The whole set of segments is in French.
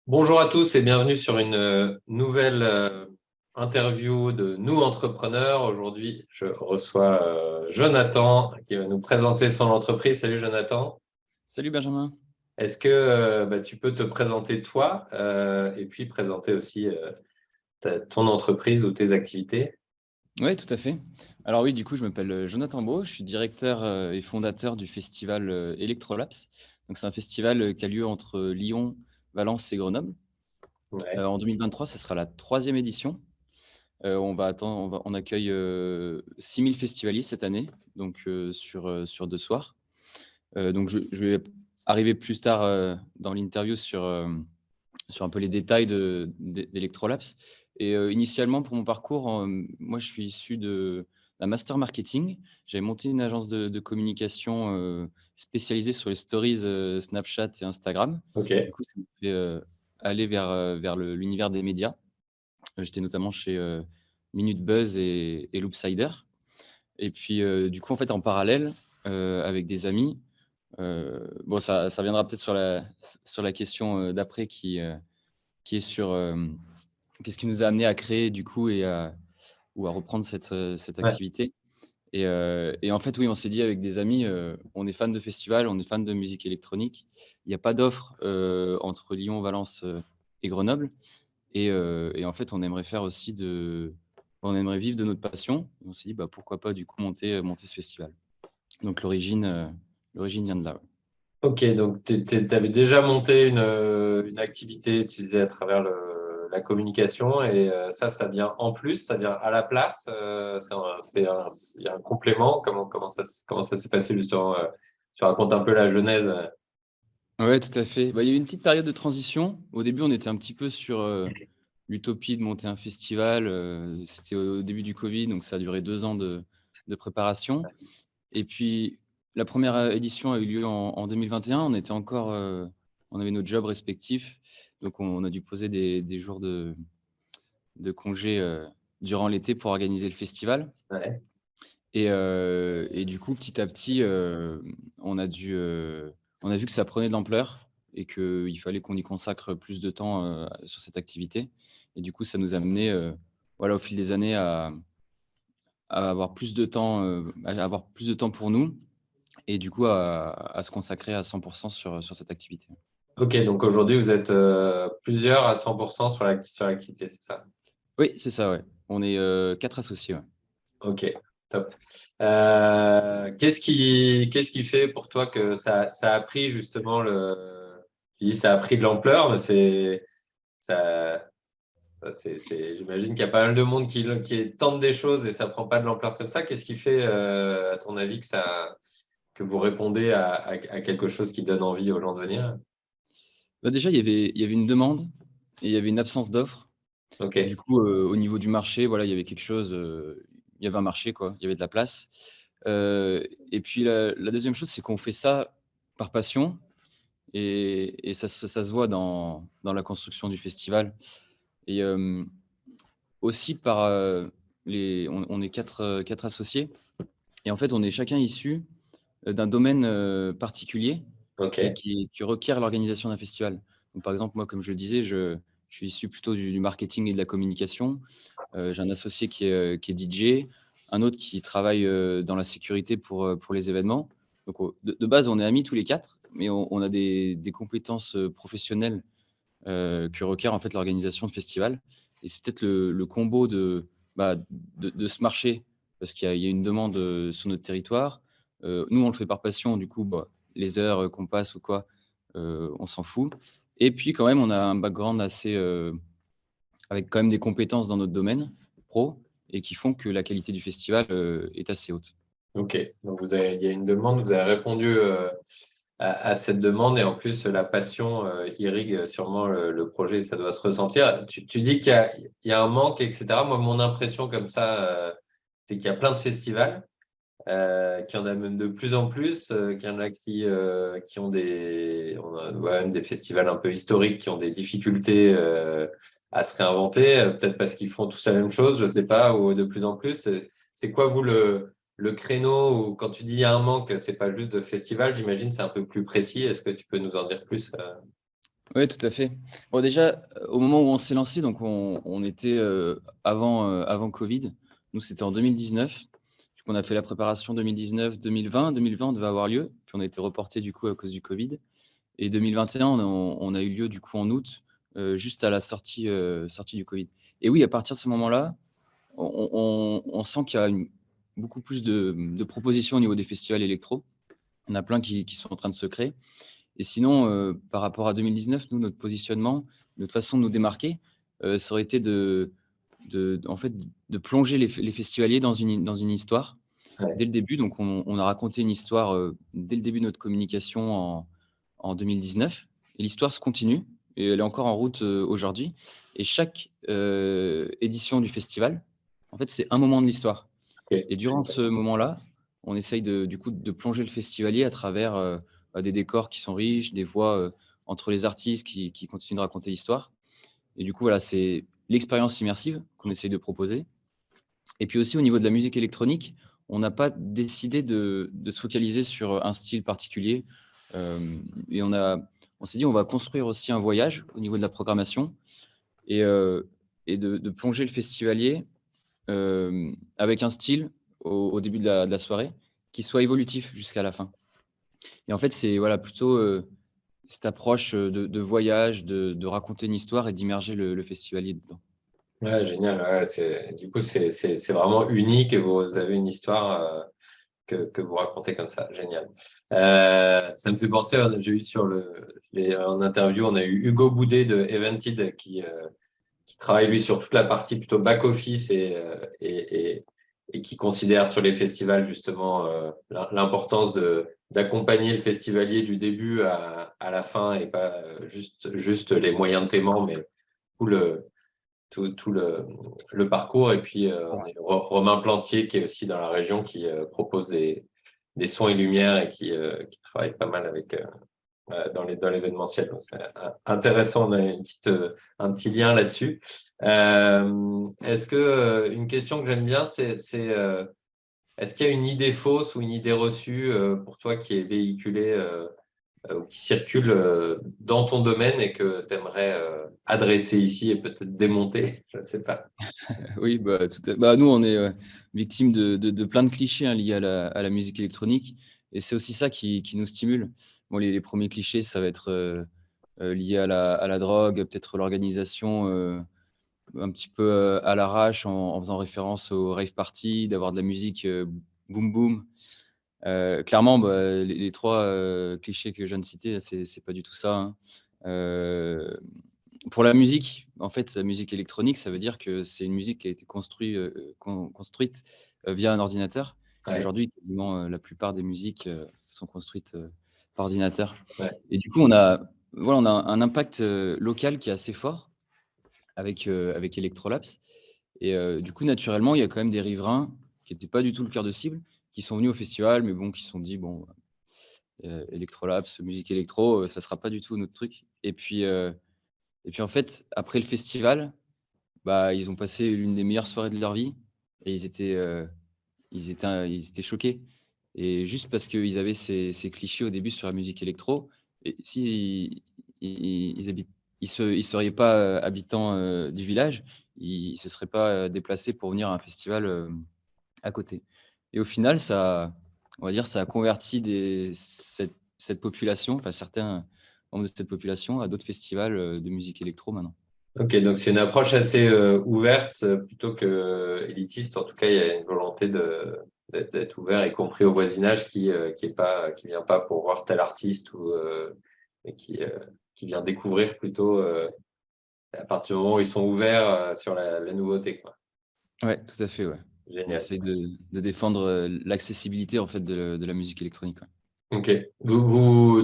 Bonjour à tous et bienvenue sur une nouvelle interview de nous entrepreneurs. Aujourd'hui, je reçois Jonathan qui va nous présenter son entreprise. Salut Jonathan. Salut Benjamin. Est-ce que tu peux te présenter toi et puis présenter aussi ton entreprise ou tes activités? Oui, tout à fait. Alors oui, du coup, je m'appelle Jonathan Beau, je suis directeur et fondateur du festival Electrolapse. Donc c'est un festival qui a lieu entre Lyon, Valence et Grenoble. Ouais. En 2023, ce sera la troisième édition. On accueille 6000 festivaliers cette année, donc sur 2 soirs. Donc je vais arriver plus tard dans l'interview sur un peu les détails d'Electrolapse. Et initialement, pour mon parcours, moi, je suis issu d'un master marketing. J'avais monté une agence de communication spécialisée sur les stories Snapchat et Instagram. Ok. Du coup, ça m'a fait aller vers l'univers des médias. J'étais notamment chez Minute Buzz et Loopsider. Et puis, du coup, en fait, en parallèle, avec des amis, bon, ça viendra peut-être sur la question d'après qui est sur qu'est-ce qui nous a amené à créer du coup ou à reprendre cette Ouais. activité. Et en fait, oui, on s'est dit avec des amis, on est fan de festivals, on est fan de musique électronique. Il n'y a pas d'offre entre Lyon, Valence et Grenoble. Et en fait, on aimerait vivre de notre passion. Et on s'est dit, bah, pourquoi pas du coup monter ce festival. Donc l'origine vient de là. Ouais. Ok, donc tu avais déjà monté une activité, tu disais, à travers la communication, et ça vient en plus, ça vient à la place, il y a un complément. Comment ça s'est passé justement, tu racontes un peu la genèse. Ouais, tout à fait. Bah, il y a eu une petite période de transition. Au début, on était un petit peu sur l'utopie de monter un festival. C'était au début du Covid, donc ça a duré 2 ans de préparation. Et puis, la première édition a eu lieu en 2021. On avait nos jobs respectifs, donc on a dû poser des jours de congé durant l'été pour organiser le festival. Ouais. Et du coup, petit à petit, on a vu que ça prenait de l'ampleur et qu'il fallait qu'on y consacre plus de temps sur cette activité. Et du coup, ça nous a amené, voilà, au fil des années, à avoir plus de temps, pour nous et du coup à se consacrer à 100% sur cette activité. Ok, donc aujourd'hui vous êtes plusieurs à 100% sur l'activité, c'est ça? Oui, c'est ça, ouais. On est 4 associés, ouais. Ok, top. Qu'est-ce qui fait pour toi que ça a pris justement tu dis ça a pris de l'ampleur, mais ça, j'imagine qu'il y a pas mal de monde qui tente des choses et ça prend pas de l'ampleur comme ça. Qu'est-ce qui fait, à ton avis, que vous répondez à quelque chose qui donne envie aux gens de venir? Bah, déjà, il y avait une demande et il y avait une absence d'offre. Ok, Et du coup, au niveau du marché, voilà, il y avait quelque chose, il y avait un marché, quoi, il y avait de la place. Et puis la 2e chose, c'est qu'on fait ça par passion et ça se voit dans la construction du festival et aussi par, les on est 4 associés et en fait, on est chacun issus, d'un domaine, particulier et ok, qui requiert l'organisation d'un festival. Donc par exemple, moi, comme je le disais, je suis issu plutôt du marketing et de la communication. J'ai un associé qui est DJ, un autre qui travaille dans la sécurité pour les événements. Donc, de base, on est amis tous les 4, mais on a des compétences professionnelles que requiert en fait l'organisation de festivals. Et c'est peut-être le combo de ce marché, parce qu'il y a une demande sur notre territoire. Nous, on le fait par passion, du coup, bah, les heures qu'on passe ou quoi, on s'en fout. Et puis, quand même, on a un background assez avec quand même des compétences dans notre domaine pro et qui font que la qualité du festival est assez haute. ok. Donc il y a une demande, vous avez répondu à cette demande et en plus la passion irrigue sûrement le projet, ça doit se ressentir. Tu dis il y a un manque, etc. Moi, mon impression comme ça, c'est qu'il y a plein de festivals, qu'il y en a même de plus en plus, qu'il y en a qui ont on a, ouais, même des festivals un peu historiques qui ont des difficultés à se réinventer, peut-être parce qu'ils font tous la même chose, je sais pas, ou de plus en plus. C'est quoi, vous, le créneau où quand tu dis il y a un manque, c'est pas juste de festival, j'imagine, c'est un peu plus précis. Est-ce que tu peux nous en dire plus? Oui, tout à fait. Bon, déjà, au moment où on s'est lancé, donc on était avant Covid. Nous, c'était en 2019. Du coup, on a fait la préparation 2019, 2020. 2020, on devait avoir lieu. Puis on a été reporté du coup à cause du Covid. Et 2021, on a eu lieu du coup en août, juste à la sortie du Covid. Et oui, à partir de ce moment-là, on sent qu'il y a beaucoup plus de propositions au niveau des festivals électro. On a plein qui sont en train de se créer. Et sinon, par rapport à 2019, nous, notre positionnement, notre façon de nous démarquer, ça aurait été en fait, de plonger les festivaliers dans une histoire Ouais. dès le début. Donc, on a raconté une histoire dès le début de notre communication en 2019. Et l'histoire se continue et elle est encore en route aujourd'hui. Et chaque édition du festival, en fait, c'est un moment de l'histoire. Ok. Et durant ce moment-là, on essaye du coup, de plonger le festivalier à travers des décors qui sont riches, des voix entre les artistes qui continuent de raconter l'histoire. Et du coup, voilà, c'est l'expérience immersive qu'on essaye de proposer. Et puis aussi, au niveau de la musique électronique, on n'a pas décidé de se focaliser sur un style particulier. Et on s'est dit, on va construire aussi un voyage au niveau de la programmation et, et de plonger le festivalier avec un style au début de la soirée qui soit évolutif jusqu'à la fin. Et en fait, c'est voilà, plutôt cette approche de voyage, de raconter une histoire et d'immerger le festivalier dedans. Ouais, génial. Ouais, du coup, c'est vraiment unique et vous avez une histoire que vous racontez comme ça. Génial. Ça me fait penser, j'ai eu en interview, on a eu Hugo Boudet de Evented qui travaille lui sur toute la partie plutôt back-office et qui considère sur les festivals justement l'importance d'accompagner le festivalier du début à la fin et pas juste les moyens de paiement, mais tout le parcours. Et puis, on a Romain Plantier qui est aussi dans la région qui propose des sons et lumières et qui travaille pas mal avec dans l'événementiel. Donc, c'est intéressant, on a un petit lien là-dessus. Est-ce que une question que j'aime bien, est-ce qu'il y a une idée fausse ou une idée reçue pour toi qui est véhiculée ou qui circule dans ton domaine et que tu aimerais adresser ici et peut-être démonter? Je ne sais pas. Oui, bah, nous, on est victime de plein de clichés liés à la musique électronique. Et c'est aussi ça qui nous stimule. Bon, les premiers clichés, ça va être lié à la drogue, peut-être l'organisation un petit peu à l'arrache en faisant référence au rave party, d'avoir de la musique boom boom. Clairement, bah, les 3 clichés que je viens de citer, c'est pas du tout ça, hein. Pour la musique, en fait, la musique électronique, ça veut dire que c'est une musique qui a été construite via un ordinateur. Et Ouais, aujourd'hui, quasiment la plupart des musiques sont construites par ordinateur. ouais, Et du coup, on a un impact local qui est assez fort avec Electrolapse. Et du coup, naturellement, il y a quand même des riverains qui n'étaient pas du tout le cœur de cible, qui sont venus au festival, mais bon, qui se sont dit: «Bon, Electrolapse, musique électro, ça sera pas du tout notre truc». Et puis en fait, après le festival, bah, ils ont passé l'une des meilleures soirées de leur vie et ils étaient choqués. Et juste parce qu'ils avaient ces clichés au début sur la musique électro, et si ils habitent ils seraient pas habitants du village, ils se seraient pas déplacés pour venir à un festival à côté. Et au final, on va dire, ça a converti cette population, enfin certains membres de cette population, à d'autres festivals de musique électro maintenant. ok, donc c'est une approche assez ouverte plutôt que élitiste. En tout cas, il y a une volonté d'être ouvert, y compris au voisinage qui vient pas pour voir tel artiste mais qui vient découvrir plutôt à partir du moment où ils sont ouverts sur la nouveauté, quoi. Ouais, tout à fait, ouais. On Génial. essaye de défendre l'accessibilité en fait de la musique électronique, ouais. Ok.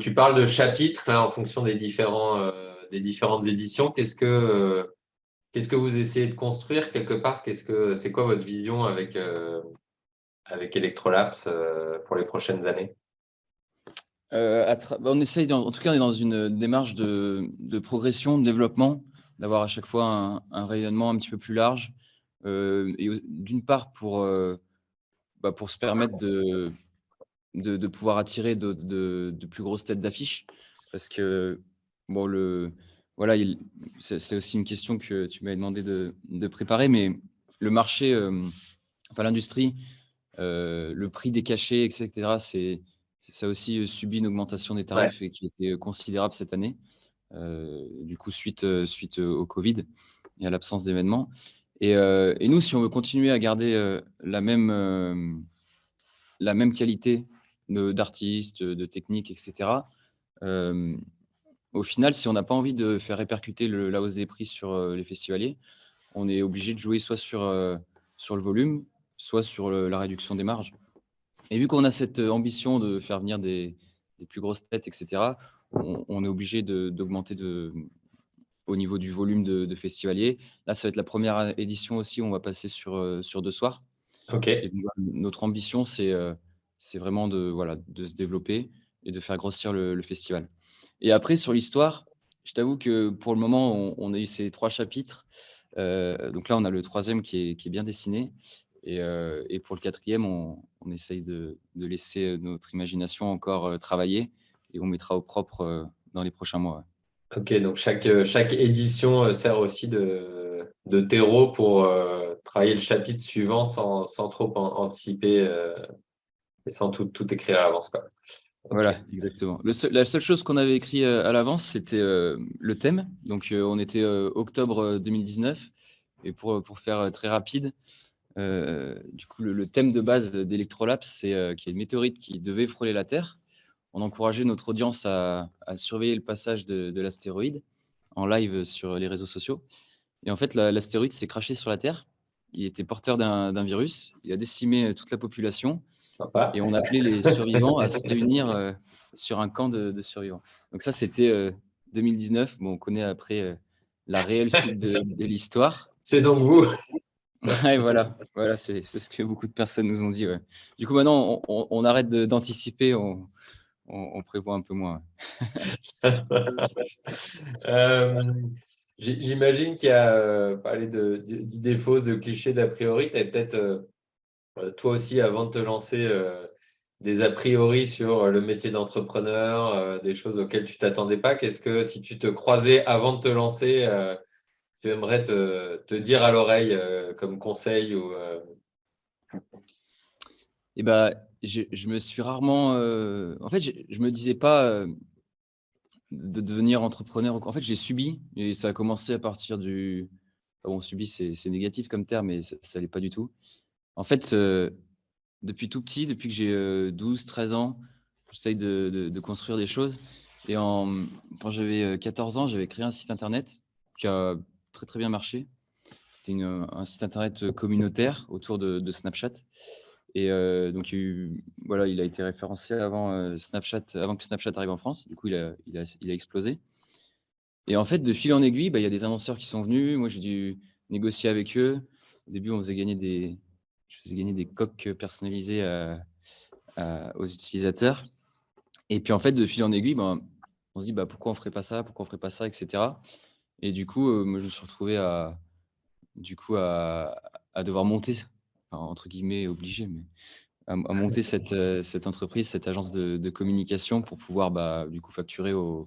Tu parles de chapitres là en fonction des différentes éditions. Qu'est-ce que vous essayez de construire quelque part? C'est quoi votre vision avec Electrolapse pour les prochaines années? Bah, on essaye, en tout cas, on est dans une démarche de progression, de développement, d'avoir à chaque fois un rayonnement un petit peu plus large, et d'une part pour se permettre de pouvoir attirer de plus grosses têtes d'affiche. Parce que Bon, voilà, c'est aussi une question que tu m'avais demandé de préparer, mais le marché, enfin l'industrie, le prix des cachets, et cetera, ça a aussi subi une augmentation des Ouais. tarifs et qui était considérable cette année, du coup suite au covid et à l'absence d'événements et nous, si on veut continuer à garder, la même qualité d'artistes, de techniques et cetera, hem au final, si on n'a pas envie de faire répercuter la hausse des prix sur, les festivaliers, on est obligé de jouer soit sur le volume, soit sur la réduction des marges. Et vu qu'on a cette ambition de faire venir des plus grosses têtes et cetera, on est obligé d'augmenter au niveau du volume de festivaliers. Là, ça va être la première édition aussi où on va passer sur 2 soirs et OK. donc voilà, notre ambition, c'est vraiment voilà, de se développer et de faire grossir le festival. Et après sur l'histoire, je t'avoue que pour le moment, on a eu ces 3 chapitres. Donc là, on a le troisième qui est bien dessiné et pour le quatrième, on essaye de laisser, notre imagination encore, travailler et on mettra au propre, dans les prochains mois, ouais. OK, donc chaque édition sert aussi de terreau pour travailler le chapitre suivant sans trop anticiper et sans tout écrire à l'avance, quoi. OK. Voilà, exactement. La seule chose qu'on avait écrit, à l'avance, c'était, le thème. Donc, on était, octobre, 2019 et pour faire, très rapide, du coup, le thème de base d'Electrolabs, c'est, qu'il y a une météorite qui devait frôler la Terre. On encourageait notre audience à surveiller le passage de l'astéroïde en live sur les réseaux sociaux et en fait, l'astéroïde s'est crashé sur la Terre. Il était porteur d'un virus. Il a décimé, toute la population Sympa. et on appelait les survivants à se réunir, sur un camp de survivants. Donc ça, c'était, 2019. Bon, on connaît après, la réelle suite de l'histoire. C'est donc vous. Ouais, voilà, c'est ce que beaucoup de personnes nous ont dit, ouais. Du coup, maintenant, on arrête d'anticiper, on prévoit un peu moins, Euh, J'imagine qu'il y a parlé d'idées fausses, de clichés, d'a priori. Tu avais peut-être toi aussi, avant de te lancer, des a priori sur le métier d'entrepreneur, des choses auxquelles tu t'attendais pas. Qu'est-ce que, si tu te croisais avant de te lancer, tu aimerais te dire à l'oreille comme conseil ou, et bah, je me suis rarement, en fait, je me disais pas, de devenir entrepreneur ou quoi. En fait, j'ai subi et ça a commencé à partir du bon, subi, c'est négatif comme terme, mais ça l'est pas du tout. En fait, depuis tout petit, depuis que j'ai, 12-13 ans, j'essaye de construire des choses et quand j'avais, 14 ans, j'avais créé un site internet qui a très, très bien marché. C'était un site internet, communautaire autour de Snapchat et donc voilà, il a été référencé avant que Snapchat arrive en France. Du coup, il a explosé et en fait, de fil en aiguille, bah, il y a des annonceurs qui sont venus. Moi, j'ai dû négocier avec eux. Au début, je faisais gagner des coques personnalisées aux utilisateurs et puis, en fait, de fil en aiguille, ben, on se dit: «Bah, pourquoi on ferait pas ça? Pourquoi on ferait pas ça?» et cetera et du coup, moi, je me suis retrouvé à devoir monter, enfin, entre guillemets «obligé», mais à monter cette entreprise, cette agence de communication pour pouvoir, bah, du coup, facturer aux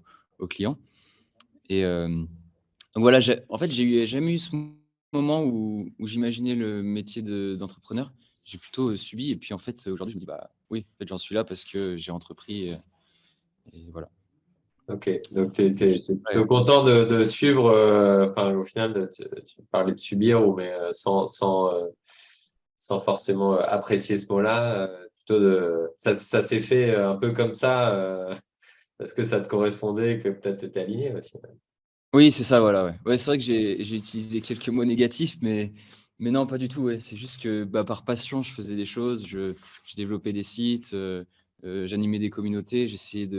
clients et donc voilà, en fait, j'ai jamais eu ce moment où j'imaginais le métier d'entrepreneur. J'ai plutôt, subi et puis, en fait, aujourd'hui, je me dis: «Bah, oui, en fait, j'en suis là parce que j'ai entrepris, et voilà». Ok, donc tu es Ouais. plutôt content de suivre, enfin, au final, tu parlais de subir, mais sans forcément apprécier ce mot-là, plutôt ça s'est fait un peu comme ça, parce que ça te correspondait et que peut-être tu étais aligné aussi. Oui, c'est ça, voilà, ouais. Ouais, c'est vrai que j'ai utilisé quelques mots négatifs, mais non, pas du tout, ouais. C'est juste que, bah, par passion, je faisais des choses, je développais des sites, j'animais des communautés, j'essayais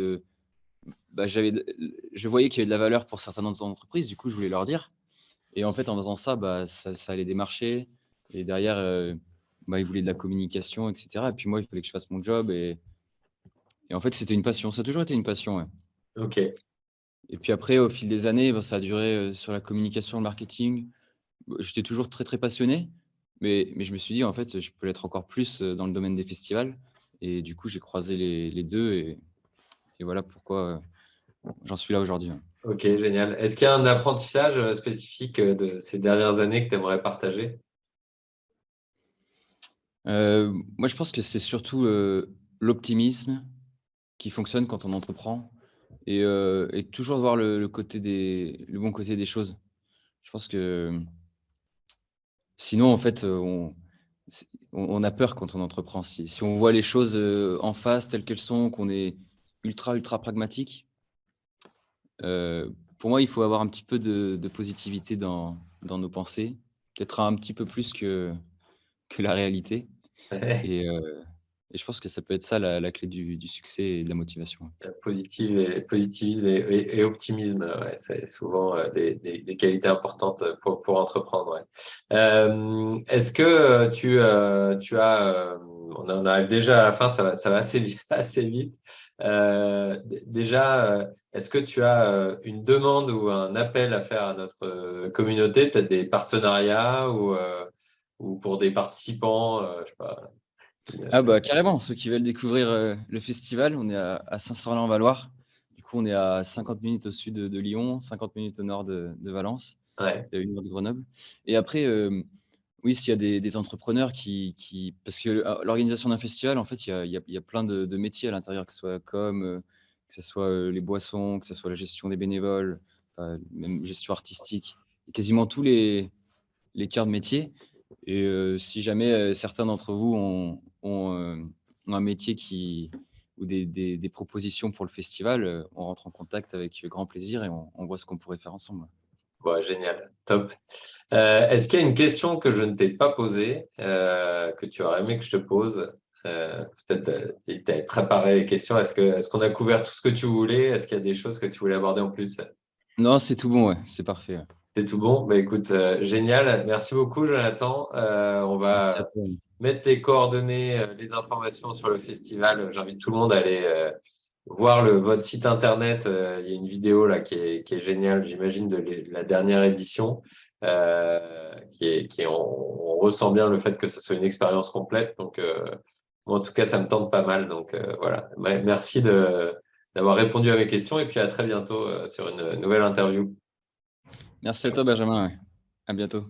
bah, je voyais qu'il y avait de la valeur pour certaines entreprises, du coup, je voulais leur dire et en fait, en faisant ça, bah, ça allait des marchés et derrière, bah, ils voulaient de la communication et cetera et puis moi, il fallait que je fasse mon job et en fait, c'était une passion. Ça a toujours été une passion, ouais. Ok, Et puis après, au fil des années, bah, ça a duré, sur la communication, le marketing. Bah, j'étais toujours très, très passionné, mais je me suis dit: «En fait, je peux l'être encore plus, dans le domaine des festivals» et du coup, j'ai croisé les 2 et voilà pourquoi, j'en suis là aujourd'hui, ouais. Ok, génial. Est-ce qu'il y a un apprentissage spécifique de ces dernières années que tu aimerais partager? Moi, je pense que c'est surtout l'optimisme qui fonctionne quand on entreprend et toujours voir le bon côté des choses. Je pense que sinon, en fait, on a peur quand on entreprend. Si on voit les choses en face telles qu'elles sont, qu'on est ultra pragmatique, pour moi, il faut avoir un petit peu de positivité dans nos pensées, peut-être un petit peu plus que la réalité. Et, heu, et je pense que ça peut être ça la clé du succès et de la motivation. Positivisme et optimisme, ouais, c'est souvent des qualités importantes pour entreprendre. Ouais. Est-ce que tu as, on en arrive déjà à la fin, ça va assez vite, assez vite. Déjà, est-ce que tu as une demande ou un appel à faire à notre communauté, peut-être des partenariats ou pour des participants, je sais pas. Ah bah, carrément, ceux qui veulent découvrir, le festival, on est à Saint-Sorlin-en-Valois. Du coup, on est à 50 minutes au sud de Lyon, 50 minutes au nord de Valence Ouais, et à 1 heure de Grenoble. Et après, oui, s'il y a des entrepreneurs qui parce que, l'organisation d'un festival, en fait, il y a plein de métiers à l'intérieur, que ce soit que ce soit, les boissons, que ce soit la gestion des bénévoles, même gestion artistique. Quasiment tous les cœurs de métier. Et si jamais certains d'entre vous ont un métier ou des propositions pour le festival, on rentre en contact avec grand plaisir et on voit ce qu'on pourrait faire ensemble. bon, génial, top. Est-ce qu'il y a une question que je ne t'ai pas posée, que tu aurais aimé que je te pose? Peut-être tu avais préparé les questions. Est-ce qu'on a couvert tout ce que tu voulais? Est-ce qu'il y a des choses que tu voulais aborder en plus? Non, c'est tout bon, ouais, c'est parfait, ouais. C'est tout bon? Bah, écoute, génial. Merci beaucoup, Jonathan. On Merci à va toi. mettre les coordonnées, les informations sur le festival. J'invite tout le monde à aller voir votre site internet. Il y a une vidéo là qui est géniale, j'imagine, de la dernière édition. On ressent bien le fait que ce soit une expérience complète. Donc, moi, en tout cas, ça me tente pas mal. Donc, voilà. Merci d'avoir répondu à mes questions et puis à très bientôt sur une nouvelle interview. Merci à toi, Benjamin, ouais. À bientôt.